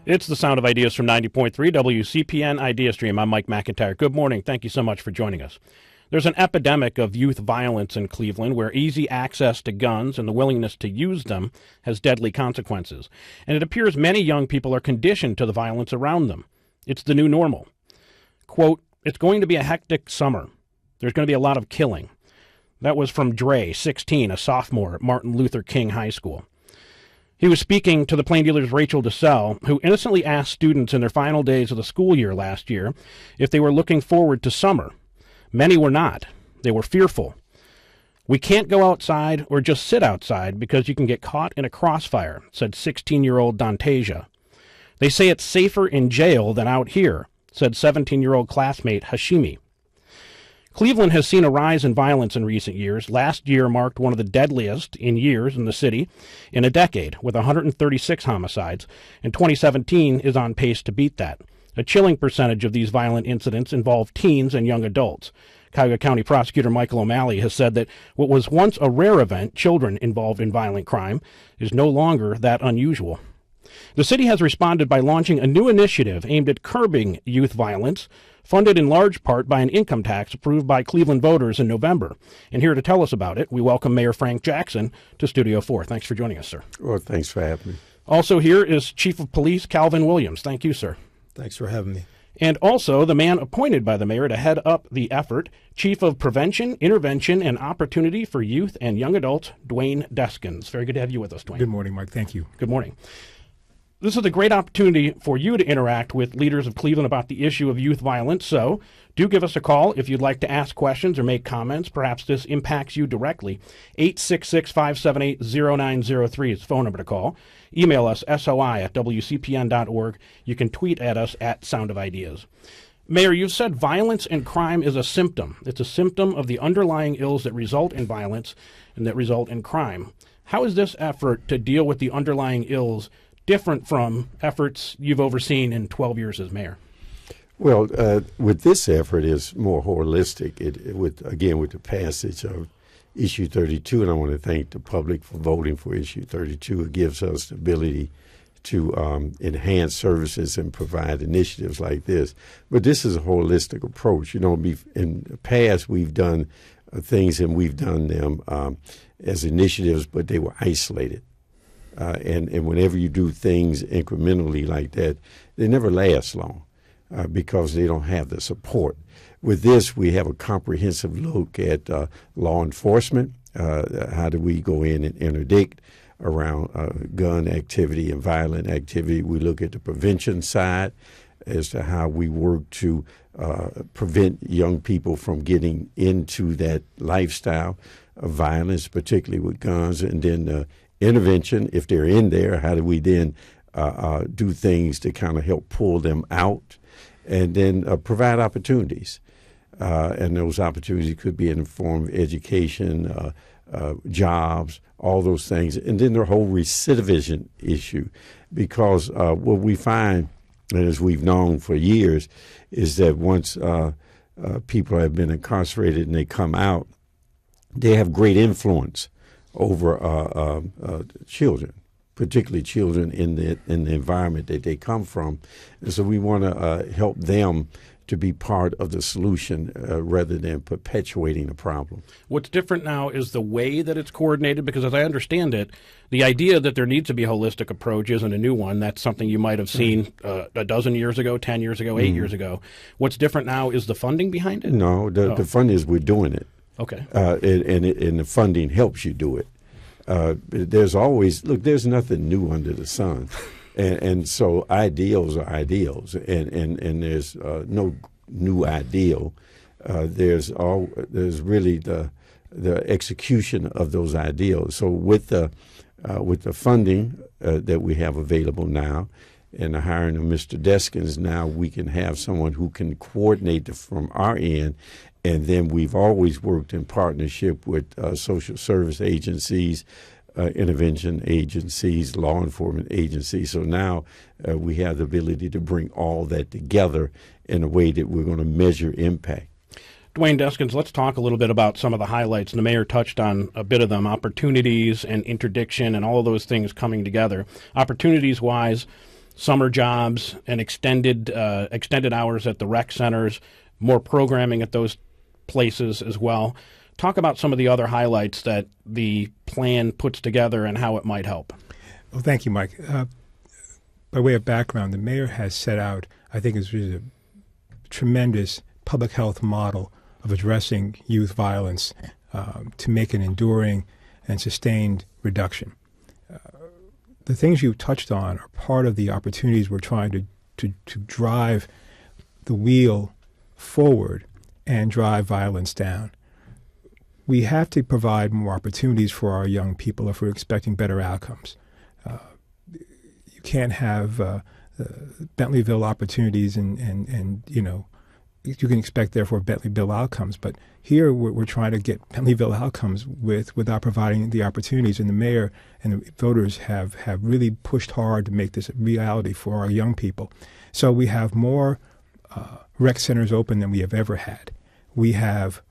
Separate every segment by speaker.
Speaker 1: It's the sound of ideas from 90.3 WCPN Idea Stream. I'm Mike McIntyre. Good morning. Thank you so much for joining us. There's an epidemic of youth violence in Cleveland where easy access to guns and the willingness to use them has deadly consequences. And it appears many young people are conditioned to the violence around them. It's the new normal. Quote, "It's going to be a hectic summer. There's going to be a lot of killing." That was from Dre, 16, a sophomore at Martin Luther King High School. He was speaking to the Plain Dealer's Rachel DeSalle, who innocently asked students in their final days of the school year last year if they were looking forward to summer. Many were not. They were fearful. "We can't go outside or just sit outside because you can get caught in a crossfire," said 16-year-old Dantasia. "They say it's safer in jail than out here," said 17-year-old classmate Hashimi. Cleveland has seen a rise in violence in recent years. Last year marked one of the deadliest in years in the city in a decade, with 136 homicides, and 2017 is on pace to beat that. A chilling percentage of these violent incidents involve teens and young adults. Cuyahoga County Prosecutor Michael O'Malley has said that what was once a rare event, children involved in violent crime, is no longer that unusual. The city has responded by launching a new initiative aimed at curbing youth violence, funded in large part by an income tax approved by Cleveland voters in November. And here to tell us about it, we welcome Mayor Frank Jackson to Studio 4. Thanks for joining us, sir.
Speaker 2: Well, thanks for having me.
Speaker 1: Also here is Chief of Police Calvin Williams. Thank you, sir.
Speaker 3: Thanks for having me.
Speaker 1: And also the man appointed by the mayor to head up the effort, Chief of Prevention, Intervention, and Opportunity for Youth and Young Adults, Dwayne Deskins. Very good to have you with us, Dwayne.
Speaker 3: Good morning, Mike. Thank you.
Speaker 1: Good morning. This is a great opportunity for you to interact with leaders of Cleveland about the issue of youth violence, so do give us a call if you'd like to ask questions or make comments. Perhaps this impacts you directly. 866-578-0903 is the phone number to call. Email us, soi@wcpn.org. You can tweet at us at Sound of Ideas. Mayor, you've said violence and crime is a symptom. It's a symptom of the underlying ills that result in violence and that result in crime. How is this effort to deal with the underlying ills different from efforts you've overseen in 12 years as mayor?
Speaker 2: Well, with this effort is more holistic. With the passage of Issue 32, and I want to thank the public for voting for Issue 32. It gives us the ability to enhance services and provide initiatives like this. But this is a holistic approach. You know, in the past we've done things and we've done them as initiatives, but they were isolated. And whenever you do things incrementally like that, they never last long because they don't have the support. With this, we have a comprehensive look at law enforcement. How do we go in and interdict around gun activity and violent activity? We look at the prevention side as to how we work to prevent young people from getting into that lifestyle of violence, particularly with guns, and then intervention, if they're in there, how do we then do things to kind of help pull them out, and then provide opportunities. And those opportunities could be in the form of education, jobs, all those things. And then the whole recidivism issue, because what we find, and as we've known for years, is that once people have been incarcerated and they come out, they have great influence over children, particularly children in the environment that they come from. And so we want to help them to be part of the solution rather than perpetuating the problem.
Speaker 1: What's different now is the way that it's coordinated, because as I understand it, the idea that there needs to be a holistic approach isn't a new one. That's something you might have seen a dozen years ago, 10 years ago, 8 years ago. What's different now is the funding behind it?
Speaker 2: No, the fund is we're doing it.
Speaker 1: Okay.
Speaker 2: And the funding helps you do it. There's nothing new under the sun. And so ideals are ideals, and there's no new ideal. There's really the execution of those ideals. So with the funding that we have available now, and the hiring of Mr. Deskins, now we can have someone who can coordinate from our end. And then we've always worked in partnership with social service agencies, intervention agencies, law enforcement agencies. So now we have the ability to bring all that together in a way that we're going to measure impact.
Speaker 1: Dwayne Deskins, let's talk a little bit about some of the highlights. The mayor touched on a bit of them, opportunities and interdiction and all of those things coming together. Opportunities-wise, summer jobs and extended hours at the rec centers, more programming at those places as well. Talk about some of the other highlights that the plan puts together and how it might help.
Speaker 3: Well, thank you, Mike. By way of background, the mayor has set out, I think it's really a tremendous public health model of addressing youth violence to make an enduring and sustained reduction. The things you touched on are part of the opportunities we're trying to drive the wheel forward and drive violence down. We have to provide more opportunities for our young people if we're expecting better outcomes. You can't have Bentleyville opportunities and you can expect, therefore, Bentleyville outcomes. But here we're trying to get Bentleyville outcomes without providing the opportunities. And the mayor and the voters have really pushed hard to make this a reality for our young people. So we have more rec centers open than we have ever had. We have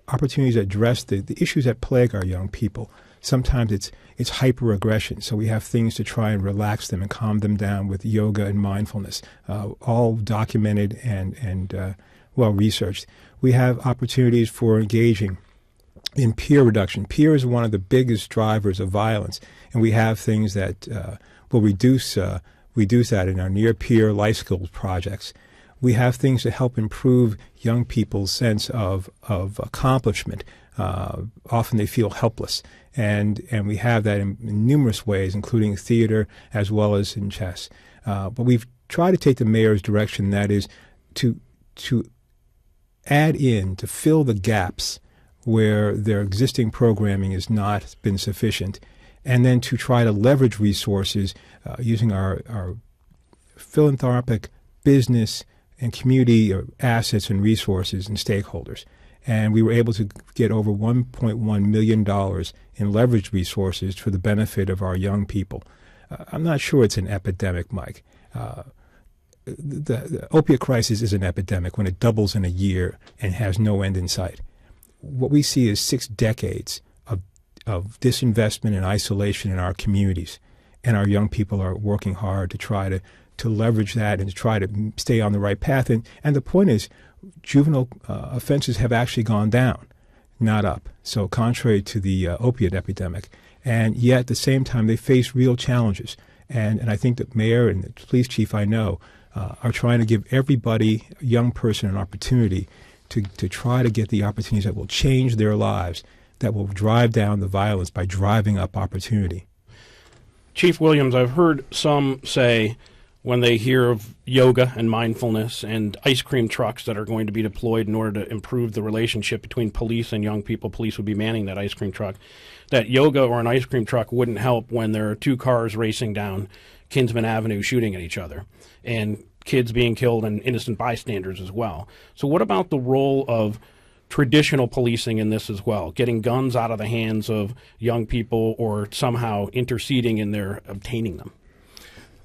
Speaker 3: opportunities to address the issues that plague our young people. Sometimes it's hyperaggression, so we have things to try and relax them and calm them down with yoga and mindfulness, all documented and well researched. We have opportunities for engaging in peer reduction. Peer is one of the biggest drivers of violence, and we have things that will reduce that in our near peer life skills projects. We have things to help improve young people's sense of accomplishment. Often they feel helpless, and we have that in numerous ways, including theater as well as in chess. But we've tried to take the mayor's direction, that is to add in, to fill the gaps where their existing programming has not been sufficient, and then to try to leverage resources using our philanthropic, business, and community assets and resources and stakeholders. And we were able to get over $1.1 million in leveraged resources for the benefit of our young people. I'm not sure it's an epidemic, Mike. The opiate crisis is an epidemic when it doubles in a year and has no end in sight. What we see is 6 decades of disinvestment and isolation in our communities, and our young people are working hard to try to leverage that and to try to stay on the right path. And the point is, juvenile offenses have actually gone down, not up. So contrary to the opiate epidemic. And yet at the same time, they face real challenges. And I think the mayor and the police chief I know are trying to give everybody, a young person, an opportunity to try to get the opportunities that will change their lives, that will drive down the violence by driving up opportunity.
Speaker 1: Chief Williams, I've heard some say, when they hear of yoga and mindfulness and ice cream trucks that are going to be deployed in order to improve the relationship between police and young people, police would be manning that ice cream truck, that yoga or an ice cream truck wouldn't help when there are 2 cars racing down Kinsman Avenue shooting at each other, and kids being killed and innocent bystanders as well. So what about the role of traditional policing in this as well, getting guns out of the hands of young people or somehow interceding in their obtaining them?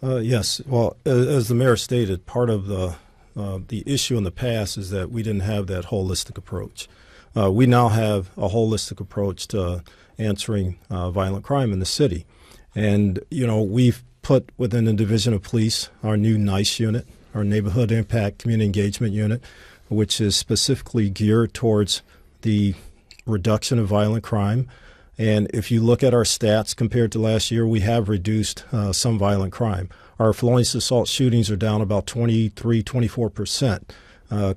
Speaker 4: Yes. Well, as the mayor stated, part of the issue in the past is that we didn't have that holistic approach. We now have a holistic approach to answering violent crime in the city. And, we've put within the Division of Police our new NICE unit, our Neighborhood Impact Community Engagement Unit, which is specifically geared towards the reduction of violent crime. And if you look at our stats compared to last year, we have reduced some violent crime. Our felonious assault shootings are down about 24%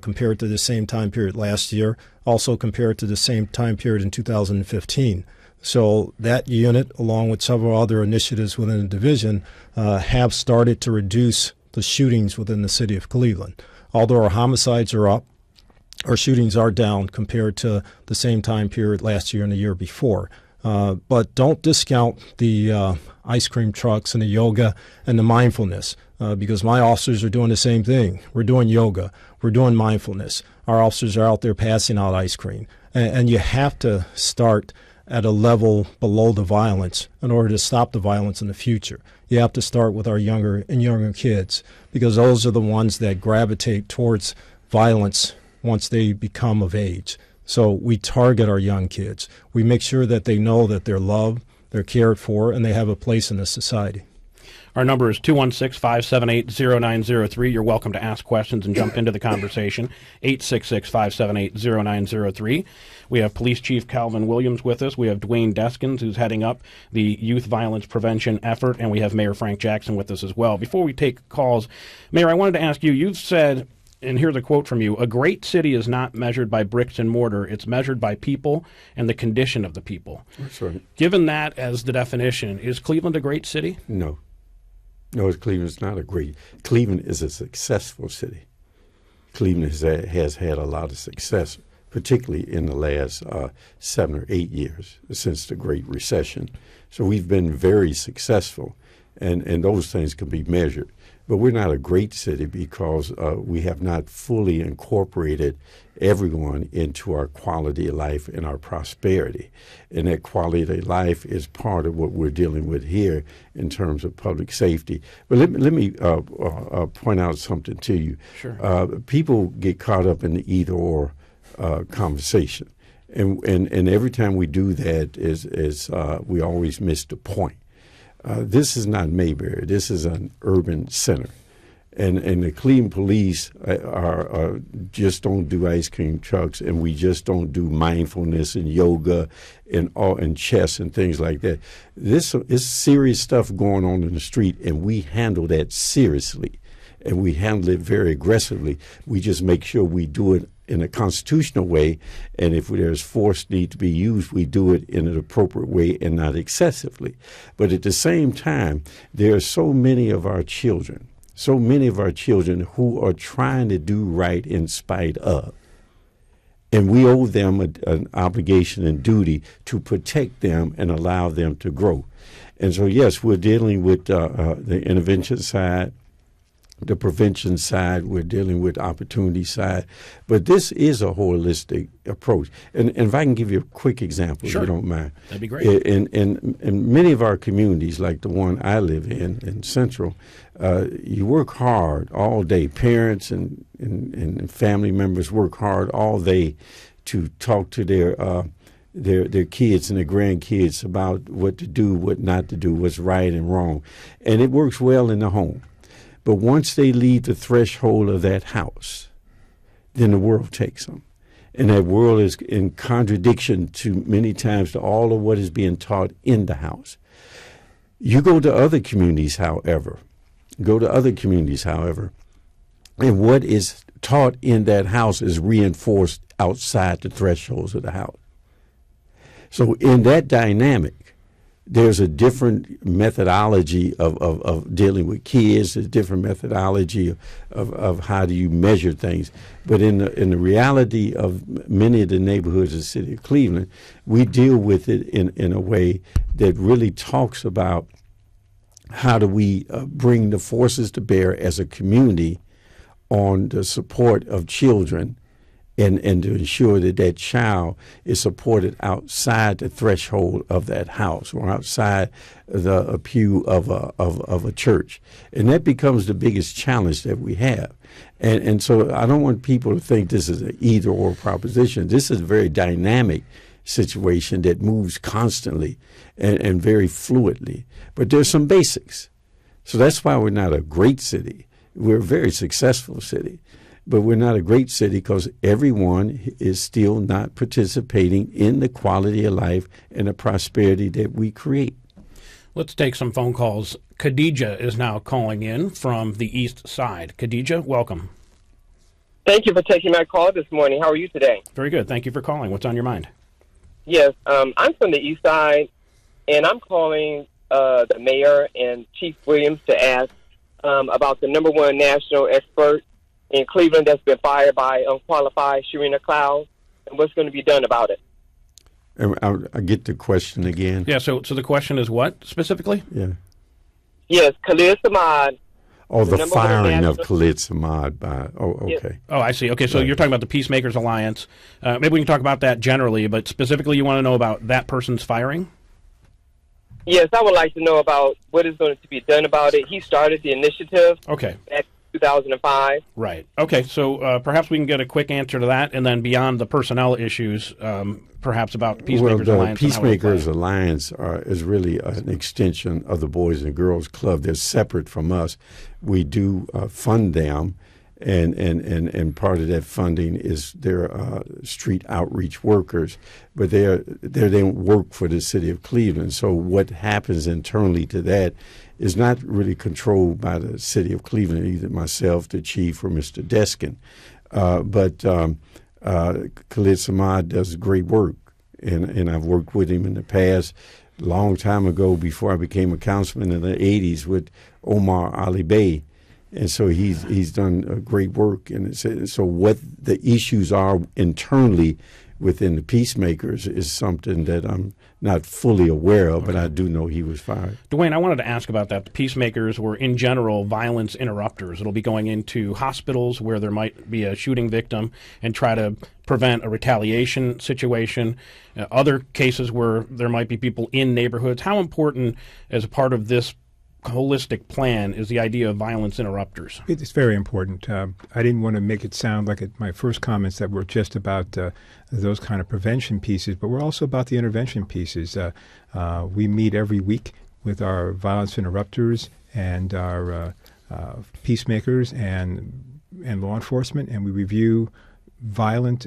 Speaker 4: compared to the same time period last year, also compared to the same time period in 2015. So that unit, along with several other initiatives within the division, have started to reduce the shootings within the city of Cleveland. Although our homicides are up, our shootings are down compared to the same time period last year and the year before. But don't discount the ice cream trucks and the yoga and the mindfulness because my officers are doing the same thing. We're doing yoga. We're doing mindfulness. Our officers are out there passing out ice cream. And you have to start at a level below the violence in order to stop the violence in the future. You have to start with our younger kids because those are the ones that gravitate towards violence once they become of age. So we target our young kids. We make sure that they know that they're loved, they're cared for, and they have a place in this society.
Speaker 1: Our number is 216-578-0903. You're welcome to ask questions and jump into the conversation. 866-578-0903. We have Police Chief Calvin Williams with us. We have Dwayne Deskins, who's heading up the youth violence prevention effort, and we have Mayor Frank Jackson with us as well. Before we take calls, Mayor, I wanted to ask you, you've said, and here's a quote from you, "A great city is not measured by bricks and mortar. It's measured by people and the condition of the people."
Speaker 2: That's right.
Speaker 1: Given that as the definition, is Cleveland a great city?
Speaker 2: No. No, Cleveland's not a great. Cleveland is a successful city. Cleveland has had a lot of success, particularly in the last 7 or 8 years since the Great Recession. So we've been very successful, and those things can be measured. But we're not a great city because we have not fully incorporated everyone into our quality of life and our prosperity. And that quality of life is part of what we're dealing with here in terms of public safety. But let me point out something to you.
Speaker 1: Sure.
Speaker 2: People get caught up in the either-or conversation. And every time we do that we always miss the point. This is not Mayberry. This is an urban center. And the Cleveland police are just don't do ice cream trucks, and we just don't do mindfulness and yoga and chess and things like that. This is serious stuff going on in the street, and we handle that seriously, and we handle it very aggressively. We just make sure we do it in a constitutional way, and if there's force need to be used, we do it in an appropriate way and not excessively. But at the same time, there are so many of our children who are trying to do right in spite of. And we owe them an obligation and duty to protect them and allow them to grow. And so, yes, we're dealing with the intervention side, the prevention side, we're dealing with opportunity side. But this is a holistic approach. And if I can give you a quick example,
Speaker 1: Sure.
Speaker 2: if you don't mind.
Speaker 1: That'd be great.
Speaker 2: In many of our communities, like the one I live in Central, you work hard all day. Parents and family members work hard all day to talk to their kids and their grandkids about what to do, what not to do, what's right and wrong. And it works well in the home. But once they leave the threshold of that house, then the world takes them. And that world is in contradiction to many times to all of what is being taught in the house. You go to other communities, however, and what is taught in that house is reinforced outside the thresholds of the house. So in that dynamic, there's a different methodology of dealing with kids, a different methodology of how do you measure things. But in the reality of many of the neighborhoods of the city of Cleveland, we deal with it in a way that really talks about how do we bring the forces to bear as a community on the support of children and to ensure that that child is supported outside the threshold of that house or outside a pew of a church. And that becomes the biggest challenge that we have. And so I don't want people to think this is an either-or proposition. This is a very dynamic situation that moves constantly and very fluidly. But there's some basics. So that's why we're not a great city. We're a very successful city. But we're not a great city because everyone is still not participating in the quality of life and the prosperity that we create.
Speaker 1: Let's take some phone calls. Khadija is now calling in from the east side. Khadija, welcome.
Speaker 5: Thank you for taking my call this morning. How are you today?
Speaker 1: Very good. Thank you for calling. What's on your mind?
Speaker 5: Yes, I'm from the east side, and I'm calling the mayor and Chief Williams to ask about the number one national expert in Cleveland that's been fired by unqualified Sharina Cloud, and what's going to be done about it.
Speaker 2: I get the question again.
Speaker 1: Yeah, so the question is what specifically?
Speaker 2: Yeah.
Speaker 5: Yes, Khalid Samad.
Speaker 2: Oh, the
Speaker 5: number one
Speaker 2: firing of
Speaker 5: national-
Speaker 2: Khalid Samad by, okay.
Speaker 1: Oh, I see. Okay, so you're talking about the Peacemakers Alliance. Maybe we can talk about that generally, but specifically you want to know about that person's firing?
Speaker 5: Yes, I would like to know about what is going to be done about it. He started the initiative
Speaker 1: Okay.
Speaker 5: 2005.
Speaker 1: Right. Okay, so perhaps we can get a quick answer to that, and then beyond the personnel issues, perhaps about the Peacemakers
Speaker 2: Well, the
Speaker 1: Alliance.
Speaker 2: Peacemakers Alliance is really an extension of the Boys and Girls Club. They're separate from us. We do fund them, and part of that funding is their street outreach workers, but they don't work for the city of Cleveland. So what happens internally to that is not really controlled by the city of Cleveland, either myself, the chief, or Mr. Deskin. But Khalid Samad does great work, and I've worked with him in the past, a long time ago before I became a councilman in the 80s with Omar Ali Bey. And so he's done great work. And so what the issues are internally within the Peacemakers is something that I'm not fully aware of, but I do know he was fired.
Speaker 1: Dwayne, I wanted to ask about that. The Peacemakers were, in general, violence interrupters. It'll be going into hospitals where there might be a shooting victim and try to prevent a retaliation situation. Other cases where there might be people in neighborhoods. How important, as a part of this holistic plan, is the idea of violence interrupters?
Speaker 3: It's very important. I didn't want to make it sound like my first comments that we're just about those kind of prevention pieces, but we're also about the intervention pieces. We meet every week with our violence interrupters and our peacemakers and law enforcement, and we review violent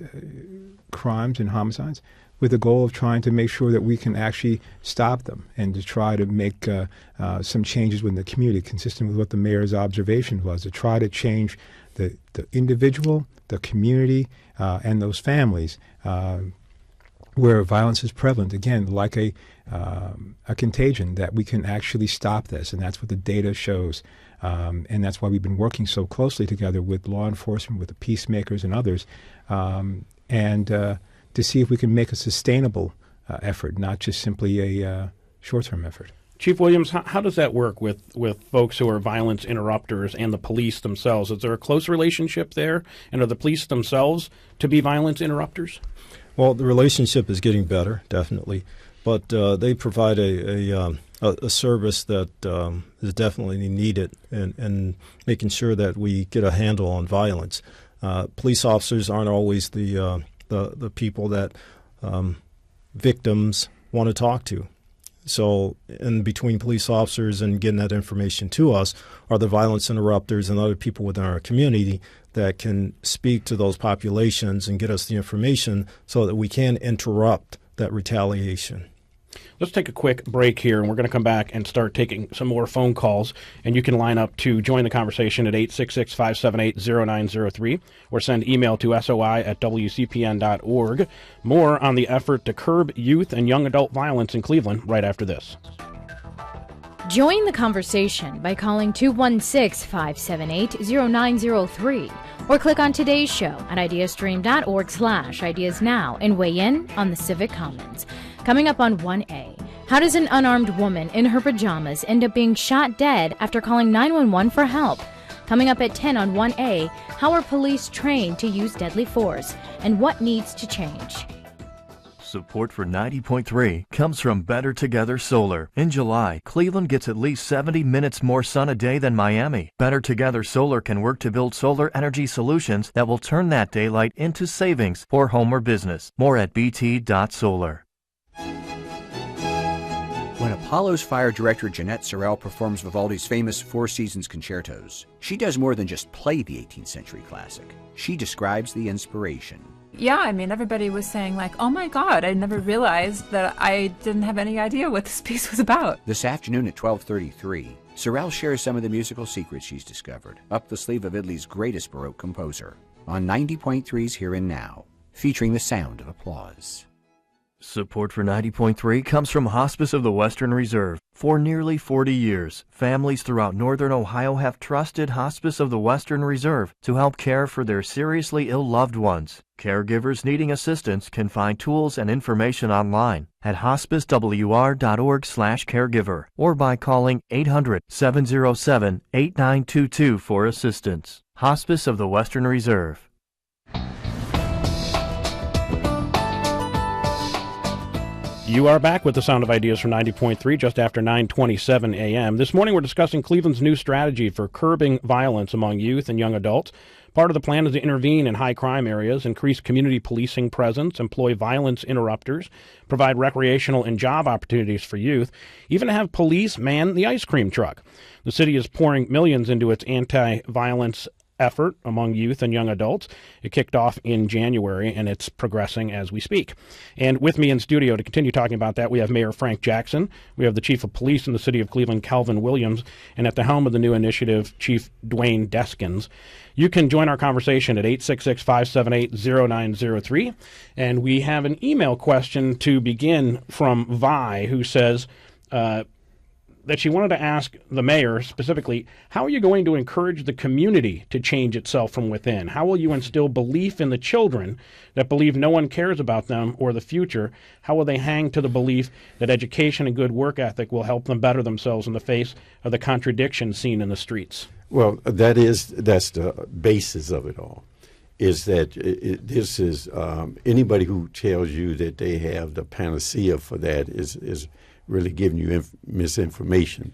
Speaker 3: crimes and homicides with the goal of trying to make sure that we can actually stop them and to try to make some changes within the community, consistent with what the mayor's observation was, to try to change the individual, the community, and those families where violence is prevalent. Again, like a contagion, that we can actually stop this, and that's what the data shows. And that's why we've been working so closely together with law enforcement, with the peacemakers and others, to see if we can make a sustainable effort, not just simply a short-term effort.
Speaker 1: Chief Williams, how does that work with folks who are violence interrupters and the police themselves? Is there a close relationship there? And are the police themselves to be violence interrupters?
Speaker 4: Well, the relationship is getting better, definitely. But they provide a service that is definitely needed in making sure that we get a handle on violence. Police officers aren't always the people that victims want to talk to. So in between police officers and getting that information to us are the violence interrupters and other people within our community that can speak to those populations and get us the information so that we can interrupt that retaliation.
Speaker 1: Let's take a quick break here, and we're going to come back and start taking some more phone calls. And you can line up to join the conversation at 866-578-0903 or send email to soi@wcpn.org. More on the effort to curb youth and young adult violence in Cleveland right after this.
Speaker 6: Join the conversation by calling 216-578-0903 or click on today's show at ideastream.org/ideasnow and weigh in on the Civic Commons. Coming up on 1A, how does an unarmed woman in her pajamas end up being shot dead after calling 911 for help? Coming up at 10 on 1A, how are police trained to use deadly force and what needs to change?
Speaker 7: Support for 90.3 comes from Better Together Solar. In July, Cleveland gets at least 70 minutes more sun a day than Miami. Better Together Solar can work to build solar energy solutions that will turn that daylight into savings for home or business. More at bt.solar.
Speaker 8: When Apollo's fire director Jeanette Sorrell performs Vivaldi's famous Four Seasons concertos, she does more than just play the 18th century classic. She describes the inspiration.
Speaker 9: Yeah, I mean, everybody was saying, like, oh my God, I never realized that I didn't have any idea what this piece was about.
Speaker 8: This afternoon at 12:33, Sorrell shares some of the musical secrets she's discovered up the sleeve of Italy's greatest Baroque composer on 90.3's Here and Now, featuring the sound of applause.
Speaker 7: Support for 90.3 comes from Hospice of the Western Reserve. For nearly 40 years, families throughout northern Ohio have trusted Hospice of the Western Reserve to help care for their seriously ill loved ones. Caregivers needing assistance can find tools and information online at hospicewr.org/caregiver or by calling 800-707-8922 for assistance. Hospice of the Western
Speaker 1: You are back with the Sound of Ideas from 90.3 just after 9:27 a.m. This morning we're discussing Cleveland's new strategy for curbing violence among youth and young adults. Part of the plan is to intervene in high-crime areas, increase community policing presence, employ violence interrupters, provide recreational and job opportunities for youth, even have police man the ice cream truck. The city is pouring millions into its anti-violence effort among youth and young adults. It kicked off in January, and it's progressing as we speak. And with me in studio to continue talking about that, we have Mayor Frank Jackson. We have the Chief of Police in the City of Cleveland, Calvin Williams, and at the helm of the new initiative, Chief Dwayne Deskins. You can join our conversation at 866-578-0903. And we have an email question to begin from Vi, who says, that she wanted to ask the mayor specifically, how are you going to encourage the community to change itself from within? How will you instill belief in the children that believe no one cares about them or the future? How will they hang to the belief that education and good work ethic will help them better themselves in the face of the contradictions seen in the streets?
Speaker 2: Well, that's the basis of it all, is that this is anybody who tells you that they have the panacea for that is really giving you misinformation.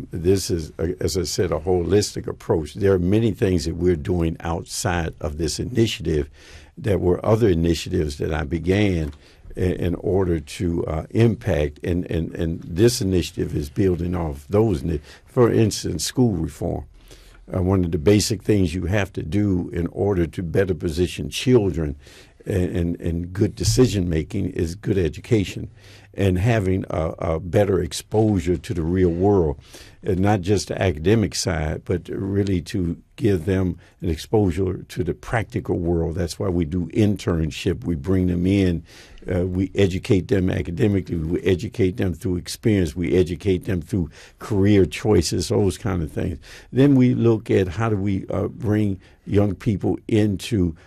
Speaker 2: This is, as I said, a holistic approach. There are many things that we're doing outside of this initiative that were other initiatives that I began in order to impact, and this initiative is building off those. For instance, school reform. One of the basic things you have to do in order to better position children and good decision-making is good education and having a better exposure to the real world, and not just the academic side, but really to give them an exposure to the practical world. That's why we do internship. We bring them in. We educate them academically. We educate them through experience. We educate them through career choices, those kind of things. Then we look at how do we bring young people into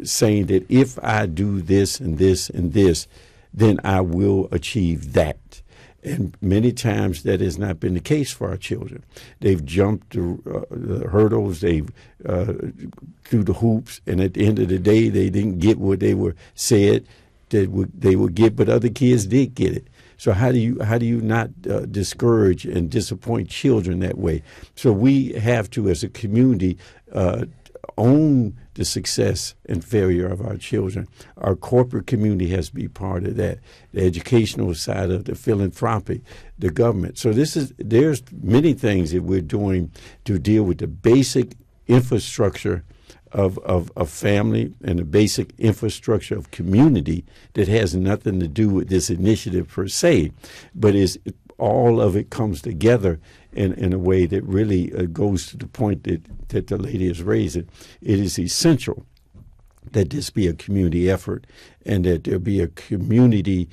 Speaker 2: saying that if I do this and this and this, then I will achieve that. And many times that has not been the case for our children. They've jumped the hurdles, they've through the hoops, and at the end of the day, they didn't get what they were said that they would get, but other kids did get it. So how do you not discourage and disappoint children that way? So we have to, as a community, own the success and failure of our children. Our corporate community has to be part of that, the educational side of the philanthropy, the government. So there's many things that we're doing to deal with the basic infrastructure of family and the basic infrastructure of community that has nothing to do with this initiative per se, but all of it comes together in a way that really goes to the point that the lady is raising. It is essential that this be a community effort and that there be a community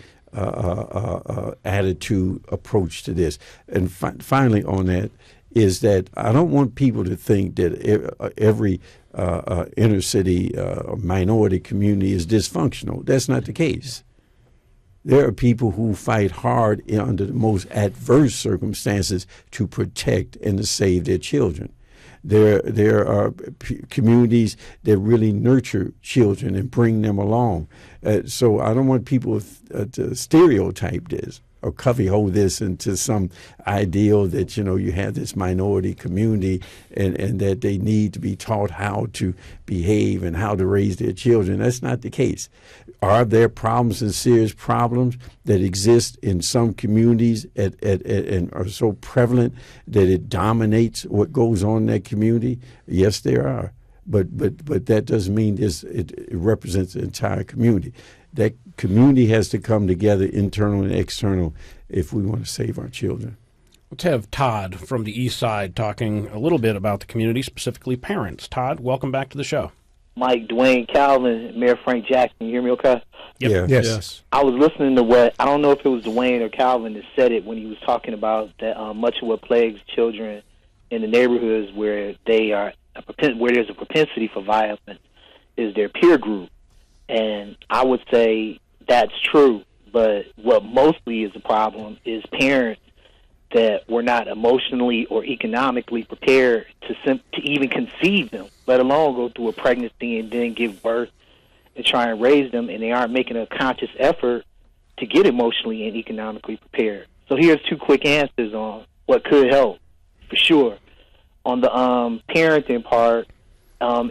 Speaker 2: attitude approach to this. And finally on that is that I don't want people to think that every inner city minority community is dysfunctional. That's not the case. There are people who fight hard under the most adverse circumstances to protect and to save their children. There are communities that really nurture children and bring them along. So I don't want people to stereotype this or cubbyhole this into some ideal that, you have this minority community and that they need to be taught how to behave and how to raise their children. That's not the case. Are there problems and serious problems that exist in some communities and are so prevalent that it dominates what goes on in that community? Yes, there are. But that doesn't mean it represents the entire community. That community has to come together, internal and external, if we want to save our children.
Speaker 1: Let's have Todd from the East Side talking a little bit about the community, specifically parents. Todd, welcome back to the show.
Speaker 10: Mike, Dwayne, Calvin, Mayor Frank Jackson. You hear me okay?
Speaker 1: Yep.
Speaker 2: Yeah.
Speaker 3: Yes.
Speaker 10: I was listening to what, I don't know if it was Dwayne or Calvin that said it when he was talking about that much of what plagues children in the neighborhoods where where there's a propensity for violence is their peer group. And I would say that's true, but what mostly is the problem is parents that were not emotionally or economically prepared to even conceive them, let alone go through a pregnancy and then give birth and try and raise them, and they aren't making a conscious effort to get emotionally and economically prepared. So here's 2 quick answers on what could help, for sure. On the parenting part,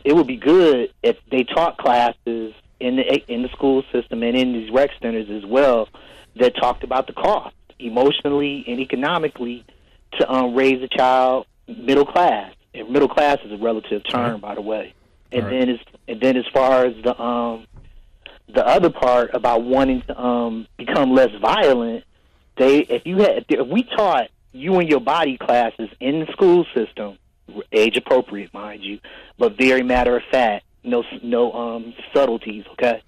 Speaker 10: it would be good if they taught classes in the school system and in these rec centers as well that talked about the cost, emotionally and economically, to raise a child middle class. And middle class is a relative term, by the way. And then as far as the other part about wanting to become less violent, if we taught you and your body classes in the school system, age appropriate, mind you, but very matter of fact, no subtleties. Okay,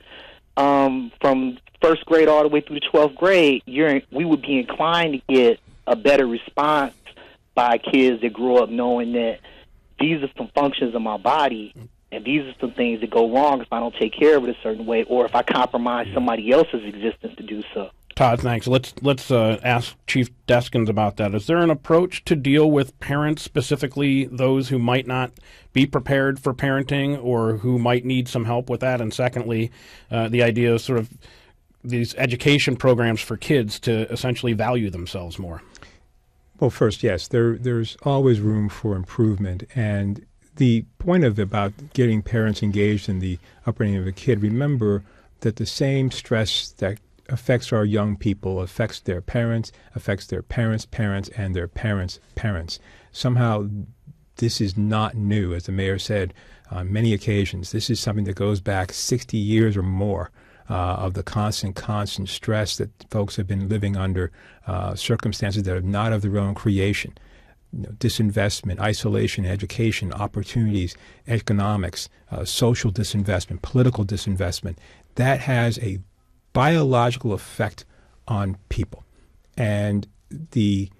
Speaker 10: from first grade all the way through the 12th grade, we would be inclined to get a better response by kids that grow up knowing that these are some functions of my body, and these are some things that go wrong if I don't take care of it a certain way, or if I compromise somebody else's existence to do so.
Speaker 1: Todd, thanks. Let's ask Chief Deskins about that. Is there an approach to deal with parents, specifically those who might not be prepared for parenting or who might need some help with that? And secondly, the idea of sort of these education programs for kids to essentially value themselves more.
Speaker 3: Well, first, yes, there's always room for improvement. And the point about getting parents engaged in the upbringing of a kid, remember that the same stress that affects our young people affects their parents' parents, and their parents' parents. Somehow, this is not new, as the mayor said on many occasions. This is something that goes back 60 years or more of the constant stress that folks have been living under, circumstances that are not of their own creation. Disinvestment, isolation, education, opportunities, economics, social disinvestment, political disinvestment. That has a biological effect on people. And the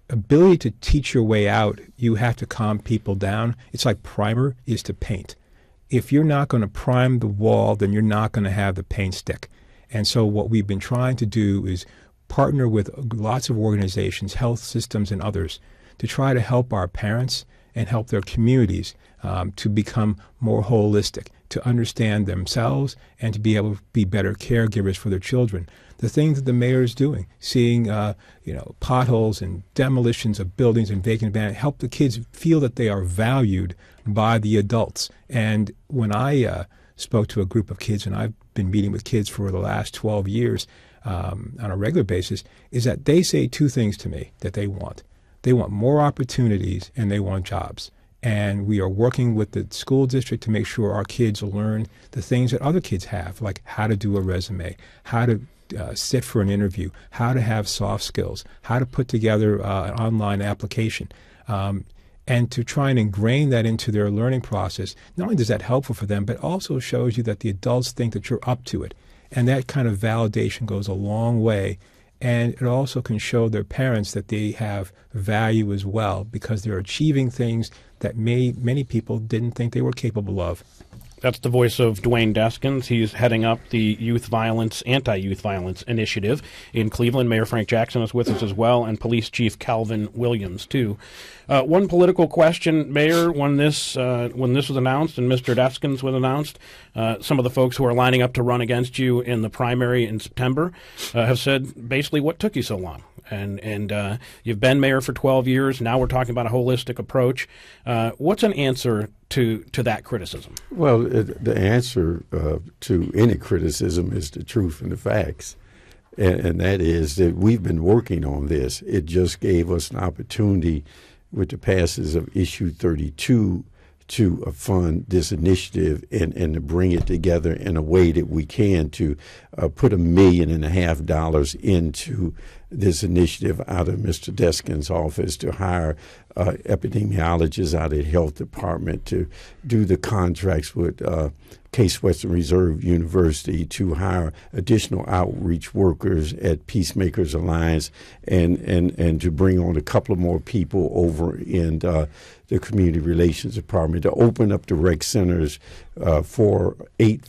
Speaker 3: ability to teach your way out, you have to calm people down. It's like primer is to paint. If you're not going to prime the wall, then you're not going to have the paint stick. And so what we've been trying to do is partner with lots of organizations, health systems and others, to try to help our parents and help their communities to become more holistic, to understand themselves and to be able to be better caregivers for their children. The things that the mayor is doing, seeing potholes and demolitions of buildings and vacant abandoned, help the kids feel that they are valued by the adults. And when I spoke to a group of kids, and I've been meeting with kids for the last 12 years on a regular basis, is that they say 2 things to me that they want. They want more opportunities and they want jobs. And we are working with the school district to make sure our kids learn the things that other kids have, like how to do a resume, how to sit for an interview, how to have soft skills, how to put together an online application, and to try and ingrain that into their learning process. Not only is that helpful for them, but also shows you that the adults think that you're up to it. And that kind of validation goes a long way. And it also can show their parents that they have value as well, because they're achieving things that many people didn't think they were capable of.
Speaker 1: That's the voice of Dwayne Deskins. He's heading up the anti-youth violence initiative in Cleveland. Mayor Frank Jackson is with us as well, and Police Chief Calvin Williams, too. One political question, Mayor, when this was announced and Mr. Deskins was announced, some of the folks who are lining up to run against you in the primary in September have said, basically, what took you so long? And you've been mayor for 12 years. Now we're talking about a holistic approach. What's an answer to that criticism?
Speaker 2: Well, the answer to any criticism is the truth and the facts. And that is that we've been working on this. It just gave us an opportunity with the passage of Issue 32 to fund this initiative and to bring it together in a way that we can to put $1.5 million into this initiative out of Mr. Deskins' office, to hire epidemiologists out of the health department, to do the contracts with Case Western Reserve University, to hire additional outreach workers at Peacemakers Alliance, and to bring on a couple of more people over in the Community Relations Department, to open up the rec centers for eight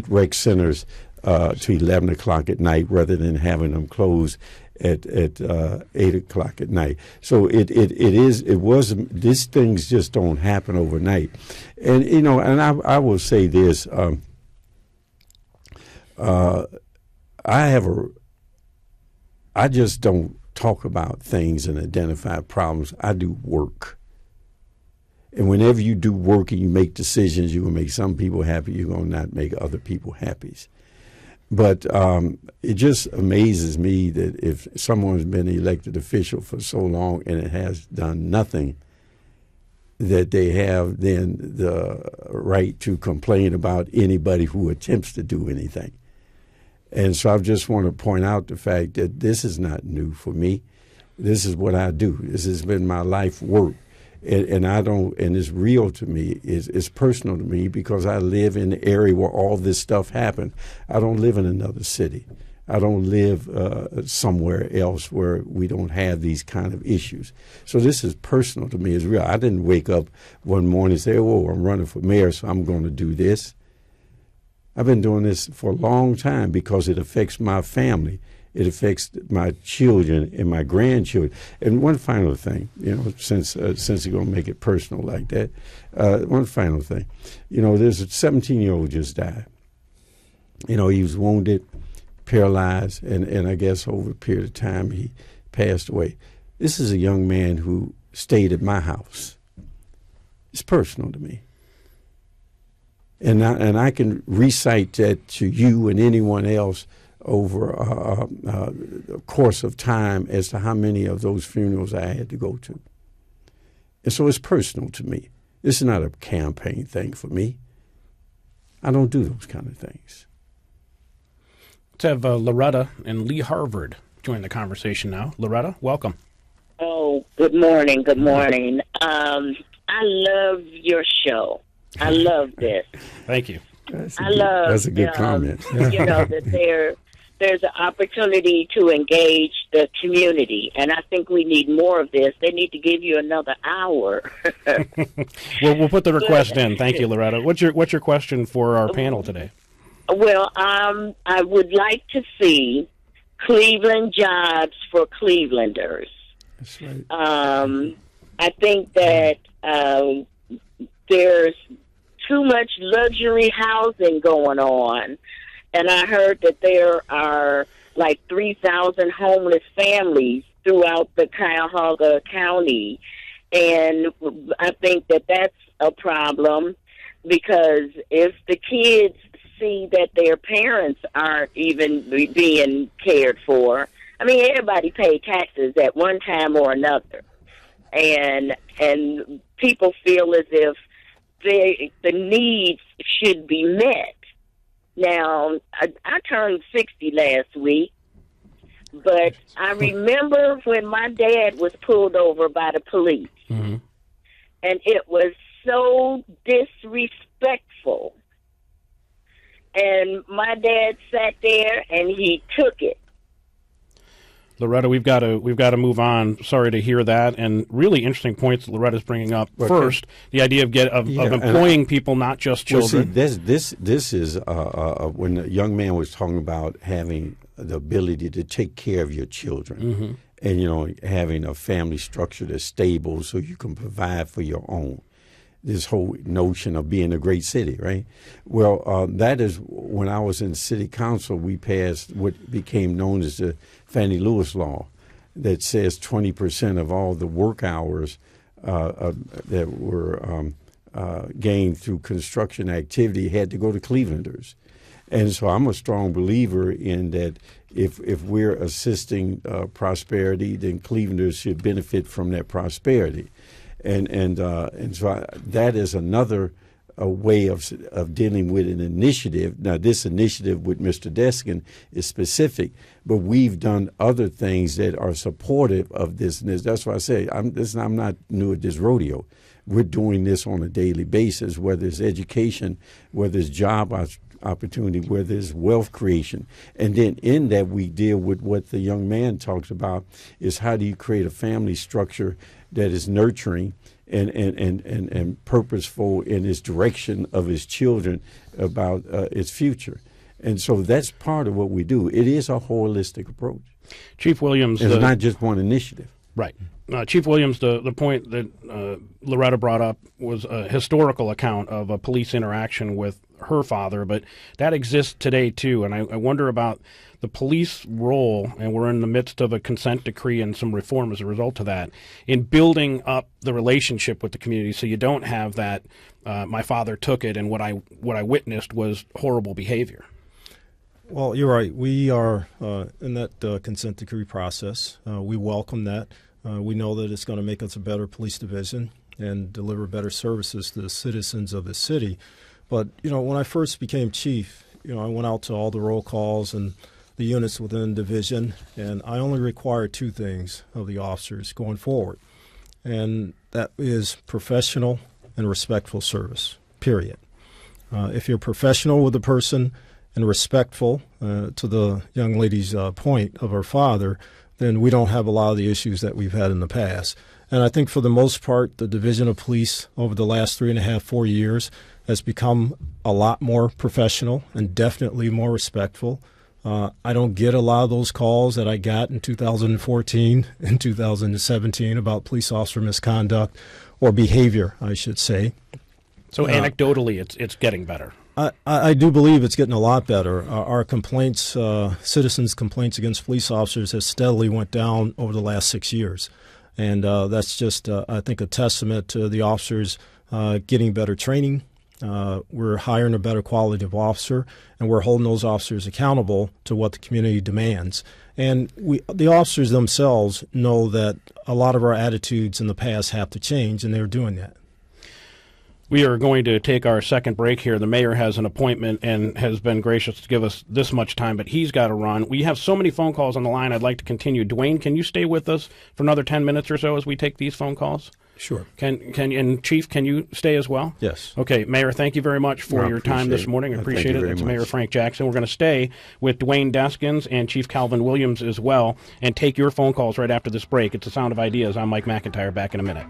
Speaker 2: rec centers to 11 o'clock at night, rather than having them closed at 8 o'clock at night. So these things just don't happen overnight. And I will say this, I just don't talk about things and identify problems. I do work. And whenever you do work and you make decisions, you're going to make some people happy, you're going to not make other people happy. But it just amazes me that if someone's been an elected official for so long and it has done nothing, that they have then the right to complain about anybody who attempts to do anything. And so I just want to point out the fact that this is not new for me. This is what I do. This has been my life work. And I don't, and it's real to me, it's personal to me because I live in the area where all this stuff happened. I don't live in another city. I don't live somewhere else where we don't have these kind of issues. So this is personal to me. It's real. I didn't wake up one morning and say, oh, I'm running for mayor, so I'm going to do this. I've been doing this for a long time because it affects my family. It affects my children and my grandchildren. And one final thing, since you're going to make it personal like that, one final thing. There's a 17-year-old just died. He was wounded, paralyzed, and I guess over a period of time he passed away. This is a young man who stayed at my house. It's personal to me. And I can recite that to you and anyone else over a course of time as to how many of those funerals I had to go to. And so it's personal to me. This is not a campaign thing for me. I don't do those kind of things.
Speaker 1: Let's have Loretta and Lee Harvard join the conversation now. Loretta, welcome.
Speaker 11: Oh, good morning. Good morning. I love your show. I love this.
Speaker 1: Thank you.
Speaker 2: That's a good comment.
Speaker 11: That there's an opportunity to engage the community, and I think we need more of this. They need to give you another hour.
Speaker 1: We'll put the request in. Thank you, Loretta. What's your question for our panel today?
Speaker 11: Well, I would like to see Cleveland jobs for Clevelanders.
Speaker 2: That's right.
Speaker 11: I think that there's too much luxury housing going on. And I heard that there are like 3,000 homeless families throughout the Cuyahoga County. And I think that that's a problem because if the kids see that their parents aren't even being cared for, I mean, everybody pays taxes at one time or another. And people feel as if the needs should be met. Now, I turned 60 last week, but I remember when my dad was pulled over by the police, and it was so disrespectful. And my dad sat there and he took it.
Speaker 1: Loretta, we've got to move on. Sorry to hear that, and really interesting points Loretta's bringing up. Okay. First, the idea of employing people, not just children.
Speaker 2: Well, see, this is when the young man was talking about having the ability to take care of your children, and having a family structure that's stable so you can provide for your own. This whole notion of being a great city, right? Well, that is when I was in city council, we passed what became known as the Fannie Lewis Law that says 20% of all the work hours that were gained through construction activity had to go to Clevelanders. And so I'm a strong believer in that if we're assisting prosperity, then Clevelanders should benefit from that prosperity. And so that is another way of dealing with an initiative. Now, this initiative with Mr. Deskin is specific, but we've done other things that are supportive of this. And that's why I say I'm not new at this rodeo. We're doing this on a daily basis, whether it's education, whether it's job opportunity, whether it's wealth creation. And then in that, we deal with what the young man talks about is how do you create a family structure that is nurturing and purposeful in its direction of its children about its future. And so that's part of what we do. It is a holistic approach.
Speaker 1: Chief Williams.
Speaker 2: It's not just one initiative.
Speaker 1: Right. Chief Williams, the point that Loretta brought up was a historical account of a police interaction with her father, but that exists today too. And I wonder about the police role, and we're in the midst of a consent decree and some reform as a result of that, in building up the relationship with the community so you don't have that, my father took it and what I witnessed was horrible behavior.
Speaker 4: Well, you're right. We are in that consent decree process. We welcome that. We know that it's going to make us a better police division and deliver better services to the citizens of the city. But, when I first became chief, I went out to all the roll calls and the units within the division, and I only require two things of the officers going forward, and that is professional and respectful service, period. If you're professional with the person and respectful to the young lady's point of her father, then we don't have a lot of the issues that we've had in the past. And I think for the most part, the Division of Police over the last 3.5, 4 years has become a lot more professional and definitely more respectful. I don't get a lot of those calls that I got in 2014 and 2017 about police officer misconduct or behavior, I should say.
Speaker 1: So anecdotally, it's getting better.
Speaker 4: I do believe it's getting a lot better. Our complaints, citizens' complaints against police officers has steadily went down over the last 6 years. And that's just, I think, a testament to the officers getting better training. We're hiring a better quality of officer, and we're holding those officers accountable to what the community demands. And the officers themselves know that a lot of our attitudes in the past have to change, and they're doing that.
Speaker 1: We are going to take our second break here. The mayor has an appointment and has been gracious to give us this much time, but he's got to run. We have so many phone calls on the line. I'd like to continue. Dwayne, can you stay with us for another 10 minutes or so as we take these phone calls?
Speaker 3: Sure.
Speaker 1: And Chief, can you stay as well?
Speaker 4: Yes.
Speaker 1: Okay, Mayor, thank you very much for your time this morning. I appreciate it. It's Mayor Frank Jackson. We're going to stay with Dwayne Deskins and Chief Calvin Williams as well and take your phone calls right after this break. It's the Sound of Ideas. I'm Mike McIntyre. Back in a minute.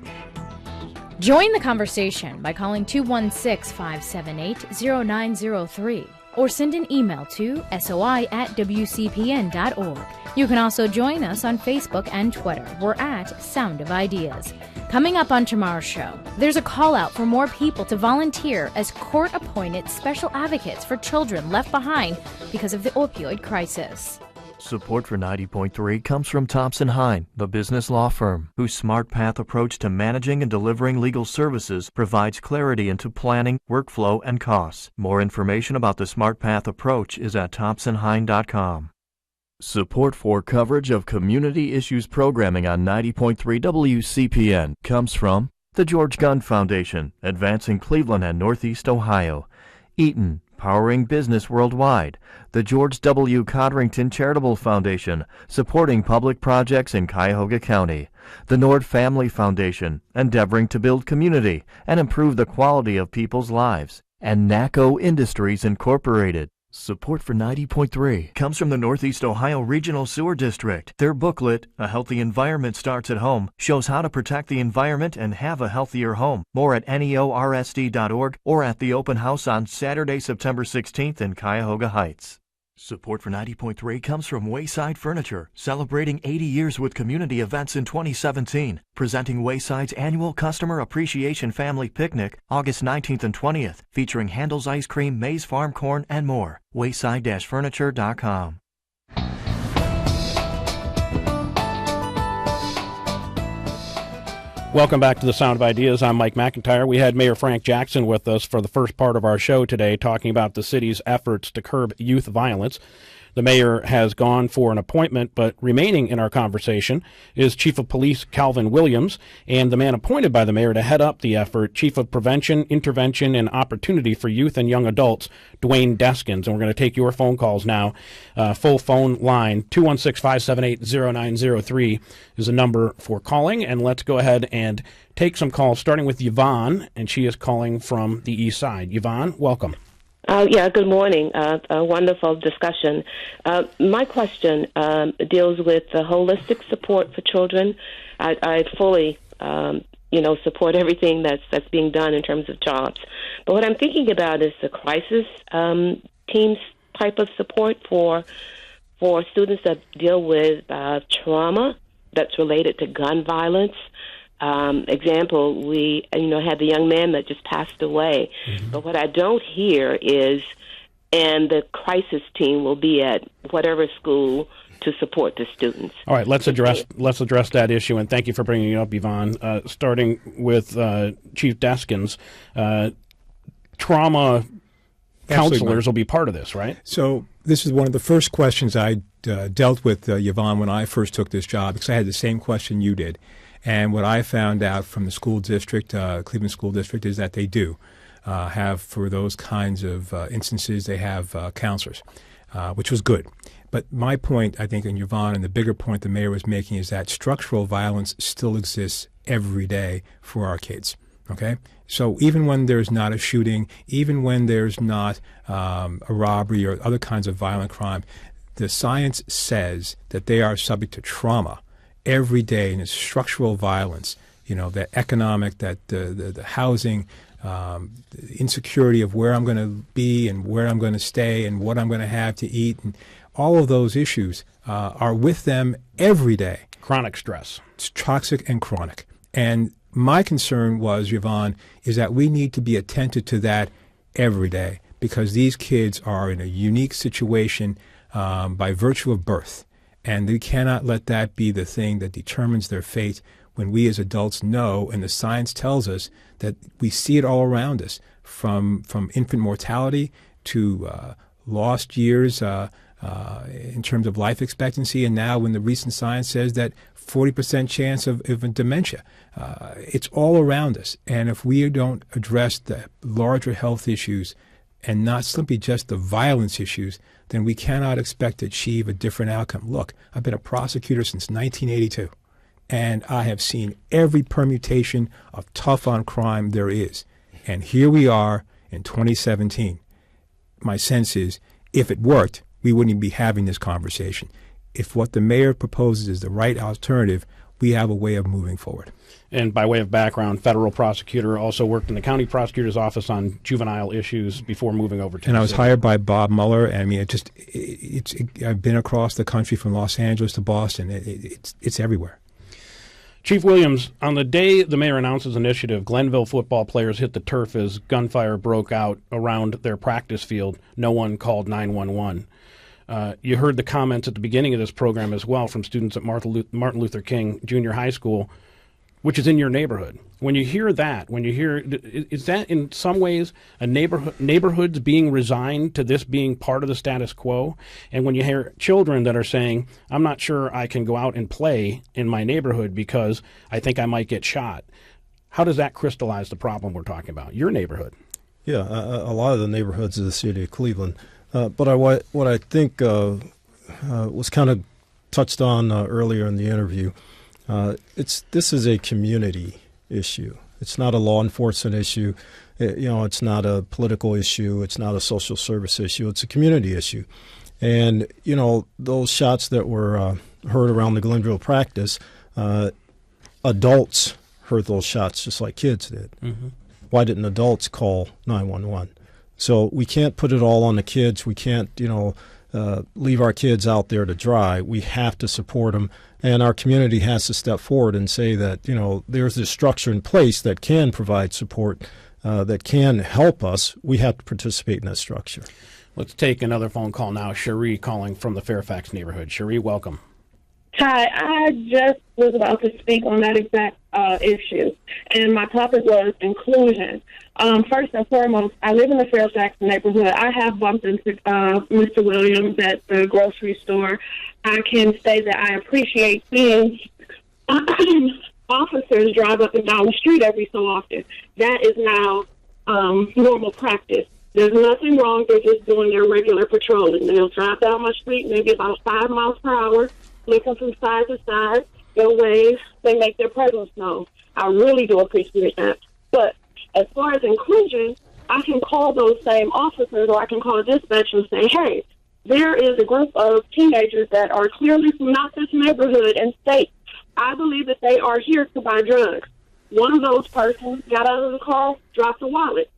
Speaker 6: Join the conversation by calling 216-578-0903 or send an email to soi@wcpn.org. You can also join us on Facebook and Twitter. We're at Sound of Ideas. Coming up on tomorrow's show, there's a call out for more people to volunteer as court-appointed special advocates for children left behind because of the opioid crisis.
Speaker 7: Support for 90.3 comes from Thompson Hine, the business law firm, whose Smart Path approach to managing and delivering legal services provides clarity into planning, workflow, and costs. More information about the Smart Path approach is at thompsonhine.com. Support for coverage of community issues programming on 90.3 WCPN comes from the George Gund Foundation, advancing Cleveland and Northeast Ohio, Eaton, powering business worldwide, the George W. Codrington Charitable Foundation, supporting public projects in Cuyahoga County, the Nord Family Foundation, endeavoring to build community and improve the quality of people's lives, and NACO Industries Incorporated. Support for 90.3 comes from the Northeast Ohio Regional Sewer District. Their booklet, A Healthy Environment Starts at Home, shows how to protect the environment and have a healthier home. More at neorsd.org or at the open house on Saturday, September 16th in Cuyahoga Heights. Support for 90.3 comes from Wayside Furniture, celebrating 80 years with community events in 2017. Presenting Wayside's annual Customer Appreciation Family Picnic, August 19th and 20th, featuring Handel's Ice Cream, Mays Farm Corn, and more. Wayside-furniture.com.
Speaker 1: Welcome back to the Sound of Ideas. I'm Mike McIntyre. We had Mayor Frank Jackson with us for the first part of our show today, talking about the city's efforts to curb youth violence. The mayor has gone for an appointment, but remaining in our conversation is Chief of Police Calvin Williams, and the man appointed by the mayor to head up the effort, Chief of Prevention, Intervention, and Opportunity for Youth and Young Adults, Dwayne Deskins. And we're going to take your phone calls now. Full phone line, 216-578-0903 is a number for calling. And let's go ahead and take some calls, starting with Yvonne, and she is calling from the east side. Yvonne, welcome.
Speaker 12: Good morning. A wonderful discussion. My question deals with the holistic support for children. I fully, support everything that's being done in terms of jobs. But what I'm thinking about is the crisis teams type of support for students that deal with trauma that's related to gun violence. example, we had the young man that just passed away. Mm-hmm. But what I don't hear is, and the crisis team will be at whatever school to support the students.
Speaker 1: All right, let's address that issue, and thank you for bringing it up, Yvonne. Starting with Chief Deskins, trauma counselors will be part of this, right?
Speaker 3: So this is one of the first questions I dealt with Yvonne when I first took this job, because I had the same question you did. And what I found out from the school district, Cleveland School District, is that they do have, for those kinds of instances, they have counselors, which was good. But my point, I think, and Yvonne, and the bigger point the mayor was making, is that structural violence still exists every day for our kids. Okay? So even when there's not a shooting, even when there's not a robbery or other kinds of violent crime, the science says that they are subject to trauma every day, and it's structural violence, that economic, that the housing, the insecurity of where I'm going to be and where I'm going to stay and what I'm going to have to eat, and all of those issues are with them every day.
Speaker 1: Chronic stress.
Speaker 3: It's toxic and chronic. And my concern was, Yvonne, is that we need to be attentive to that every day, because these kids are in a unique situation by virtue of birth. And we cannot let that be the thing that determines their fate, when we as adults know, and the science tells us, that we see it all around us, from infant mortality to lost years in terms of life expectancy, and now when the recent science says that 40% chance of dementia. It's all around us. And if we don't address the larger health issues and not simply just the violence issues, then we cannot expect to achieve a different outcome. Look, I've been a prosecutor since 1982, and I have seen every permutation of tough on crime there is. And here we are in 2017. My sense is, if it worked, we wouldn't even be having this conversation. If what the mayor proposes is the right alternative, we have a way of moving forward.
Speaker 1: And by way of background, federal prosecutor, also worked in the county prosecutor's office on juvenile issues before moving over to.
Speaker 3: And I was hired by Bob Mueller. I mean, I've been across the country from Los Angeles to Boston. It's everywhere.
Speaker 1: Chief Williams, on the day the mayor announced his initiative, Glenville football players hit the turf as gunfire broke out around their practice field. No one called 911. You heard the comments at the beginning of this program as well from students at Martin Luther King Junior High School, which is in your neighborhood. When you hear that, is that in some ways a neighborhoods being resigned to this being part of the status quo? And when you hear children that are saying, I'm not sure I can go out and play in my neighborhood because I think I might get shot, how does that crystallize the problem we're talking about? Your neighborhood.
Speaker 4: Yeah, a lot of the neighborhoods of the city of Cleveland. But what I think was kind of touched on earlier in the interview, this is a community issue. It's not a law enforcement issue. It's not a political issue. It's not a social service issue. It's a community issue. And those shots that were heard around the Glenville practice, adults heard those shots just like kids did. Mm-hmm. Why didn't adults call 911? So we can't put it all on the kids. We can't, leave our kids out there to dry. We have to support them, and our community has to step forward and say that, there's this structure in place that can provide support, that can help us. We have to participate in that structure.
Speaker 1: Let's take another phone call now. Cherie calling from the Fairfax neighborhood. Cherie, welcome.
Speaker 13: Hi, I just was about to speak on that exact issue, and my topic was inclusion. First and foremost, I live in the Fairfax neighborhood. I have bumped into Mr. Williams at the grocery store. I can say that I appreciate seeing officers drive up and down the street every so often. That is now normal practice. There's nothing wrong. They're just doing their regular patrolling. They'll drive down my street maybe about 5 miles per hour, looking from side to side. They'll wave. They make their presence known. I really do appreciate that. But as far as inclusion, I can call those same officers, or I can call a dispatch and say, hey, there is a group of teenagers that are clearly from not this neighborhood and state. I believe that they are here to buy drugs. One of those persons got out of the car, dropped a wallet.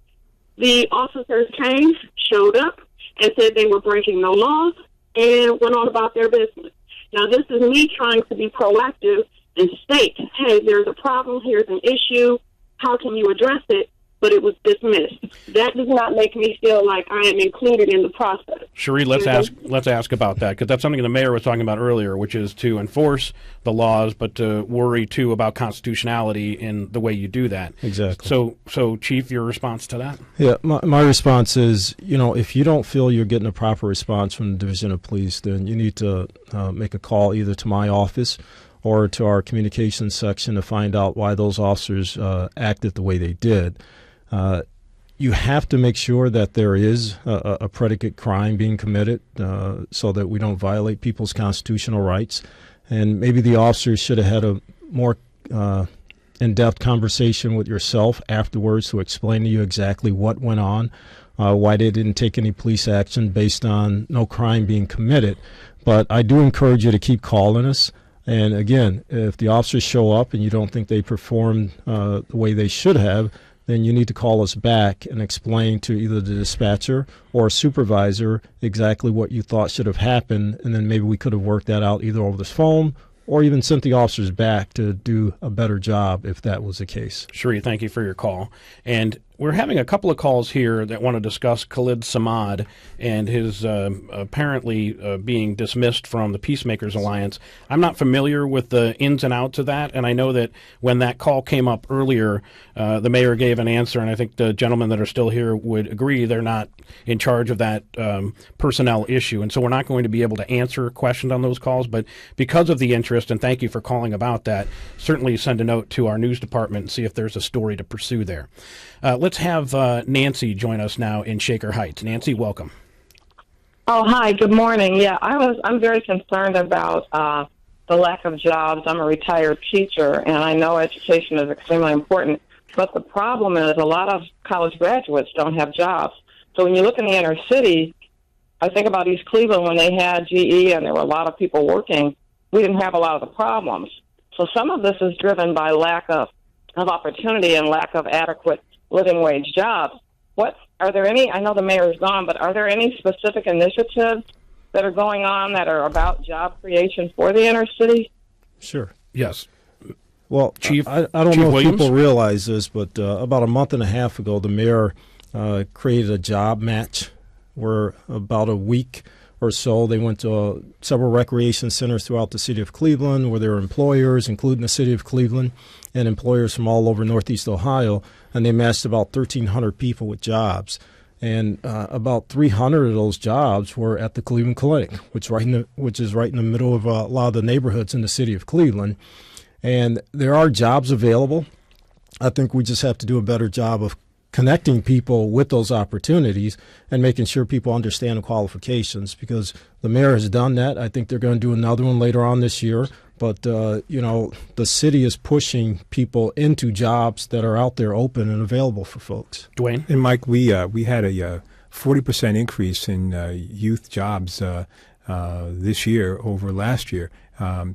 Speaker 13: The officers came, showed up, and said they were breaking no laws and went on about their business. Now, this is me trying to be proactive and state, hey, there's a problem, here's an issue, how can you address it? But it was dismissed. That does not make me feel like I am included in the process.
Speaker 1: Cherie, let's ask about that, because that's something the mayor was talking about earlier, which is to enforce the laws, but to worry too about constitutionality in the way you do that.
Speaker 4: Exactly.
Speaker 1: So Chief, your response to that?
Speaker 4: Yeah, my response is, if you don't feel you're getting a proper response from the Division of Police, then you need to make a call either to my office or to our communications section to find out why those officers acted the way they did. You have to make sure that there is a predicate crime being committed so that we don't violate people's constitutional rights. And maybe the officers should have had a more in-depth conversation with yourself afterwards to explain to you exactly what went on, why they didn't take any police action based on no crime being committed. But I do encourage you to keep calling us. And again, if the officers show up and you don't think they performed the way they should have, then you need to call us back and explain to either the dispatcher or a supervisor exactly what you thought should have happened, and then maybe we could have worked that out either over the phone or even sent the officers back to do a better job if that was the case.
Speaker 1: Cherie, thank you for your call. And we're having a couple of calls here that want to discuss Khalid Samad and his apparently being dismissed from the Peacemakers Alliance. I'm not familiar with the ins and outs of that, and I know that when that call came up earlier, the mayor gave an answer, and I think the gentlemen that are still here would agree they're not in charge of that personnel issue. And so we're not going to be able to answer questions on those calls, but because of the interest, and thank you for calling about that, certainly send a note to our news department and see if there's a story to pursue there. Let's have Nancy join us now in Shaker Heights. Nancy, welcome.
Speaker 14: Oh, hi. Good morning. Yeah, I'm very concerned about the lack of jobs. I'm a retired teacher, and I know education is extremely important. But the problem is a lot of college graduates don't have jobs. So when you look in the inner city, I think about East Cleveland when they had GE and there were a lot of people working. We didn't have a lot of the problems. So some of this is driven by lack of opportunity and lack of adequate living wage jobs. Are there any, I know the mayor's gone, but are there any specific initiatives that are going on that are about job creation for the inner city?
Speaker 4: Sure.
Speaker 1: Yes.
Speaker 4: Well,
Speaker 1: Chief,
Speaker 4: I don't
Speaker 1: Chief
Speaker 4: know if
Speaker 1: Williams?
Speaker 4: people realize this, but about a month and a half ago, the mayor created a job match where about a week or so they went to several recreation centers throughout the city of Cleveland where there were employers, including the city of Cleveland, and employers from all over Northeast Ohio, and they matched about 1,300 people with jobs. And about 300 of those jobs were at the Cleveland Clinic, which is right in the middle of a lot of the neighborhoods in the city of Cleveland. And there are jobs available. I think we just have to do a better job of connecting people with those opportunities and making sure people understand the qualifications, because the mayor has done that. I think they're going to do another one later on this year. But, the city is pushing people into jobs that are out there open and available for folks.
Speaker 1: Dwayne?
Speaker 3: And Mike, we had a 40% increase in youth jobs this year over last year.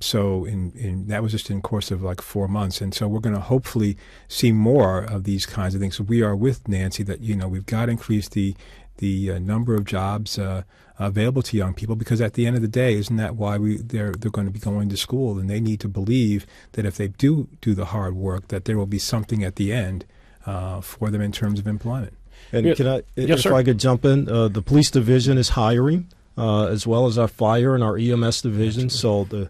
Speaker 3: So that was just in the course of like 4 months. And so we're going to hopefully see more of these kinds of things. So we are with Nancy that, we've got to increase the number of jobs available to young people, because at the end of the day, isn't that why they're going to be going to school? And they need to believe that if they do the hard work, that there will be something at the end for them in terms of employment.
Speaker 4: And
Speaker 1: Yeah.
Speaker 4: can I,
Speaker 1: Yes,
Speaker 4: if
Speaker 1: sir.
Speaker 4: I could jump in, the police division is hiring, as well as our fire and our EMS division. So the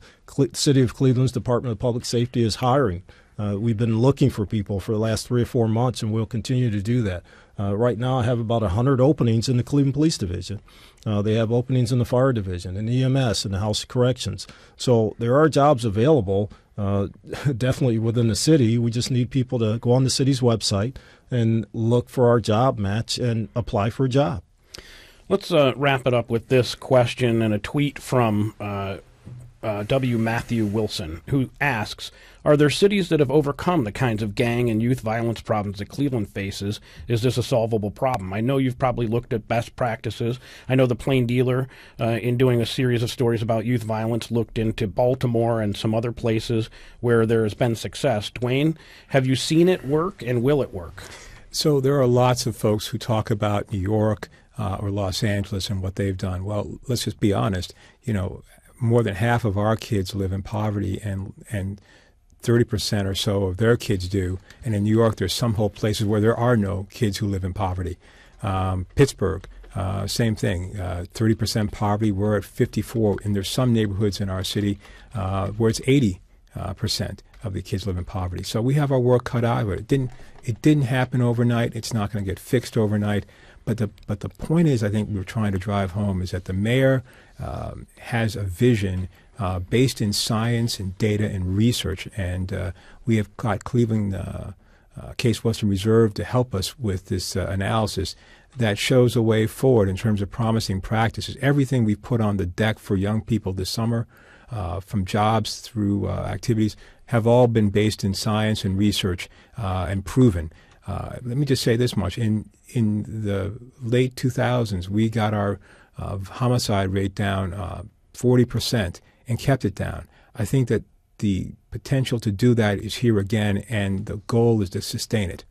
Speaker 4: City of Cleveland's Department of Public Safety is hiring. We've been looking for people for the last 3 or 4 months, and we'll continue to do that. Right now, I have about 100 openings in the Cleveland Police Division. They have openings in the Fire Division, in EMS, and the House of Corrections. So there are jobs available, definitely within the city. We just need people to go on the city's website and look for our job match and apply for a job.
Speaker 1: Let's wrap it up with this question and a tweet from W. Matthew Wilson, who asks, are there cities that have overcome the kinds of gang and youth violence problems that Cleveland faces? Is this a solvable problem? I know you've probably looked at best practices. I know the Plain Dealer, in doing a series of stories about youth violence, looked into Baltimore and some other places where there has been success. Dwayne, have you seen it work, and will it work?
Speaker 3: So there are lots of folks who talk about New York or Los Angeles and what they've done. Well, let's just be honest. More than half of our kids live in poverty, and 30% or so of their kids do. And in New York, there's some whole places where there are no kids who live in poverty. Pittsburgh, same thing, 30% poverty. We're at 54, and there's some neighborhoods in our city where it's 80% of the kids live in poverty. So we have our work cut out of it. It didn't happen overnight. It's not going to get fixed overnight. But the point is, I think we're trying to drive home is that the mayor has a vision based in science and data and research, and we have got Cleveland Case Western Reserve to help us with this analysis that shows a way forward in terms of promising practices. Everything we've put on the deck for young people this summer, from jobs through activities, have all been based in science and research and proven. Let me just say this much. In the late 2000s, we got our homicide rate down 40% and kept it down. I think that the potential to do that is here again, and the goal is to sustain it.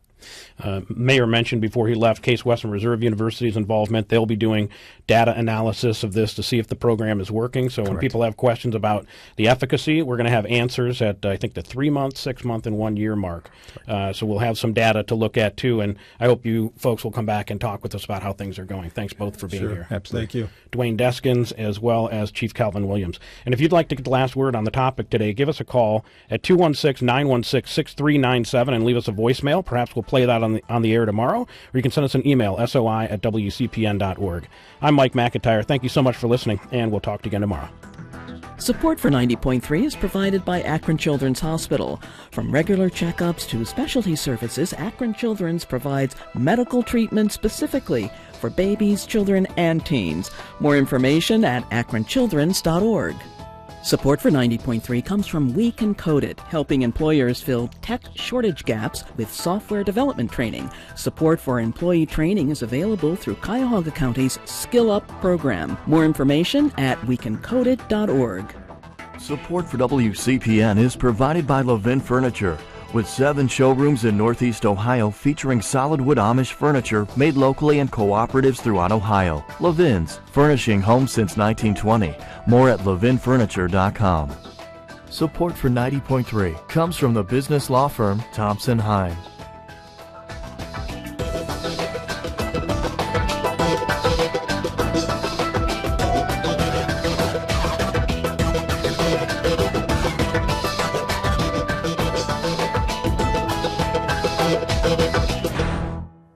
Speaker 1: Mayor mentioned before he left Case Western Reserve University's involvement. They'll be doing data analysis of this to see if the program is working. So when people have questions about the efficacy, we're going to have answers at, I think, the 3-month, 6-month, and 1-year mark. So we'll have some data to look at, too. And I hope you folks will come back and talk with us about how things are going. Thanks both for being here.
Speaker 3: Absolutely.
Speaker 4: Thank you.
Speaker 1: Dwayne Deskins, as well as Chief Calvin Williams. And if you'd like to get the last word on the topic today, give us a call at 216-916-6397 and leave us a voicemail. Perhaps we'll play that on the air tomorrow, or you can send us an email, soi@wcpn.org. I'm Mike McIntyre. Thank you so much for listening, and we'll talk to you again tomorrow.
Speaker 15: Support for 90.3 is provided by Akron Children's Hospital. From regular checkups to specialty services, Akron Children's provides medical treatment specifically for babies, children, and teens. More information at akronchildrens.org. Support for 90.3 comes from We Can Code It, helping employers fill tech shortage gaps with software development training. Support for employee training is available through Cuyahoga County's Skill Up program. More information at wecancodeit.org.
Speaker 7: Support for WCPN is provided by Levin Furniture, with 7 showrooms in Northeast Ohio featuring solid wood Amish furniture made locally and cooperatives throughout Ohio. Levin's, furnishing homes since 1920. More at levinfurniture.com. Support for 90.3 comes from the business law firm Thompson Hine.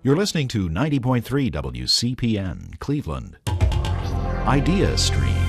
Speaker 16: You're listening to 90.3 WCPN, Cleveland. Idea Stream.